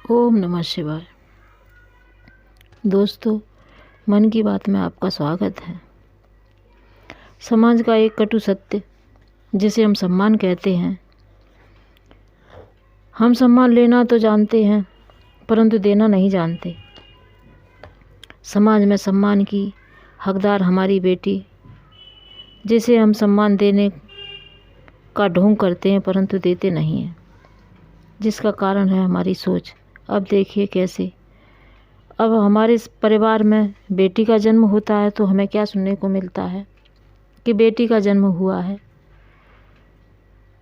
ओम नमः शिवाय। दोस्तों, मन की बात में आपका स्वागत है। समाज का एक कटु सत्य जिसे हम सम्मान कहते हैं। हम सम्मान लेना तो जानते हैं परंतु देना नहीं जानते। समाज में सम्मान की हकदार हमारी बेटी, जिसे हम सम्मान देने का ढोंग करते हैं परंतु देते नहीं हैं, जिसका कारण है हमारी सोच। अब देखिए कैसे। अब हमारे परिवार में बेटी का जन्म होता है तो हमें क्या सुनने को मिलता है कि बेटी का जन्म हुआ है,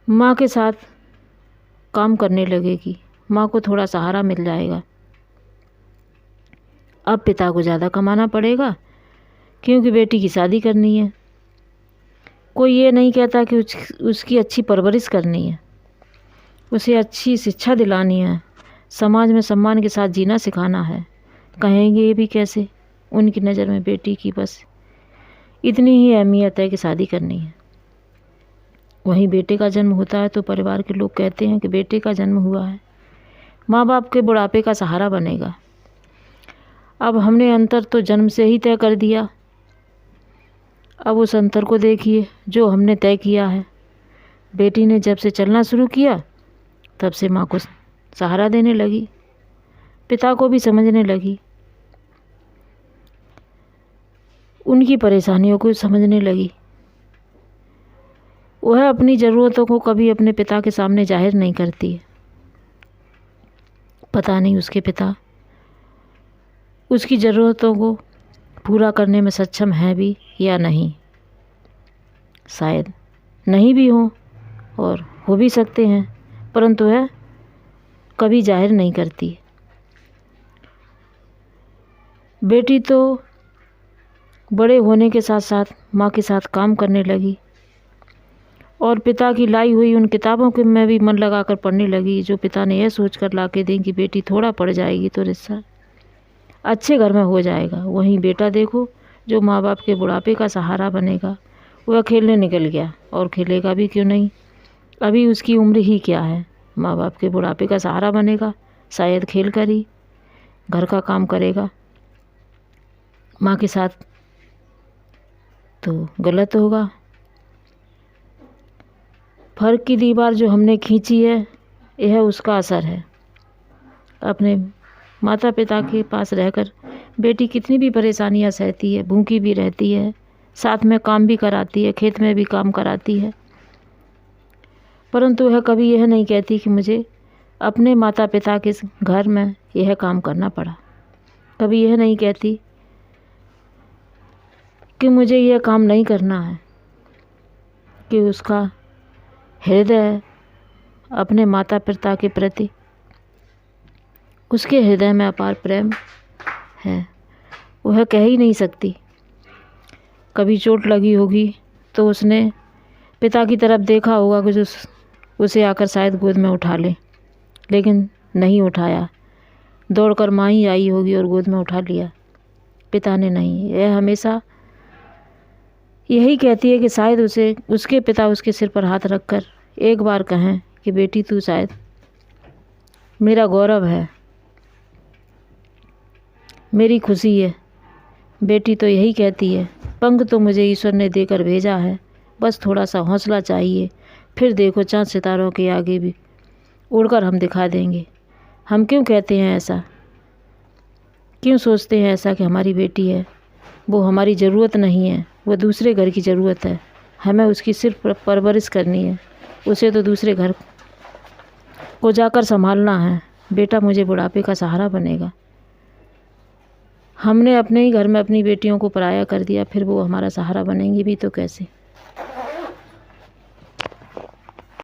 माँ के साथ काम करने लगेगी, माँ को थोड़ा सहारा मिल जाएगा। अब पिता को ज़्यादा कमाना पड़ेगा क्योंकि बेटी की शादी करनी है। कोई ये नहीं कहता कि उसकी अच्छी परवरिश करनी है, उसे अच्छी शिक्षा दिलानी है, समाज में सम्मान के साथ जीना सिखाना है। कहेंगे ये भी कैसे? उनकी नज़र में बेटी की बस इतनी ही अहमियत है कि शादी करनी है। वहीं बेटे का जन्म होता है तो परिवार के लोग कहते हैं कि बेटे का जन्म हुआ है, माँ बाप के बुढ़ापे का सहारा बनेगा। अब हमने अंतर तो जन्म से ही तय कर दिया। अब उस अंतर को देखिए जो हमने तय किया है। बेटी ने जब से चलना शुरू किया तब से माँ को सहारा देने लगी, पिता को भी समझने लगी, उनकी परेशानियों को समझने लगी। वह अपनी ज़रूरतों को कभी अपने पिता के सामने जाहिर नहीं करती है। पता नहीं उसके पिता उसकी ज़रूरतों को पूरा करने में सक्षम है भी या नहीं। शायद नहीं भी हो और हो भी सकते हैं, परंतु वह कभी जाहिर नहीं करती। बेटी तो बड़े होने के साथ साथ माँ के साथ काम करने लगी और पिता की लाई हुई उन किताबों के में भी मन लगाकर पढ़ने लगी, जो पिता ने यह सोच कर ला के दें कि बेटी थोड़ा पढ़ जाएगी तो रिश्ता अच्छे घर में हो जाएगा। वहीं बेटा देखो जो माँ बाप के बुढ़ापे का सहारा बनेगा, वह खेलने निकल गया। और खेलेगा भी क्यों नहीं, अभी उसकी उम्र ही क्या है। माँ बाप के बुढ़ापे का सहारा बनेगा, शायद खेल कर ही घर का काम करेगा माँ के साथ, तो गलत होगा। फर्क की दीवार जो हमने खींची है, यह उसका असर है। अपने माता पिता के पास रहकर बेटी कितनी भी परेशानियां सहती है, भूखी भी रहती है, साथ में काम भी कराती है, खेत में भी काम कराती है, परंतु वह कभी यह नहीं कहती कि मुझे अपने माता पिता के घर में यह काम करना पड़ा। कभी यह नहीं कहती कि मुझे यह काम नहीं करना है, कि उसका हृदय अपने माता पिता के प्रति, उसके हृदय में अपार प्रेम है। वह कह ही नहीं सकती। कभी चोट लगी होगी तो उसने पिता की तरफ देखा होगा कि उसे आकर शायद गोद में उठा ले, लेकिन नहीं उठाया। दौड़कर माँ ही आई होगी और गोद में उठा लिया, पिता ने नहीं। यह हमेशा यही कहती है कि शायद उसके पिता उसके सिर पर हाथ रखकर एक बार कहें कि बेटी तू शायद मेरा गौरव है, मेरी खुशी है। बेटी तो यही कहती है, पंख तो मुझे ईश्वर ने देकर भेजा है, बस थोड़ा सा हौसला चाहिए, फिर देखो चाँद सितारों के आगे भी उड़कर हम दिखा देंगे। हम क्यों कहते हैं ऐसा, क्यों सोचते हैं ऐसा कि हमारी बेटी है, वो हमारी ज़रूरत नहीं है, वो दूसरे घर की ज़रूरत है, हमें उसकी सिर्फ परवरिश करनी है, उसे तो दूसरे घर को जाकर संभालना है। बेटा मुझे बुढ़ापे का सहारा बनेगा। हमने अपने ही घर में अपनी बेटियों को पराया कर दिया, फिर वो हमारा सहारा बनेंगी भी तो कैसे।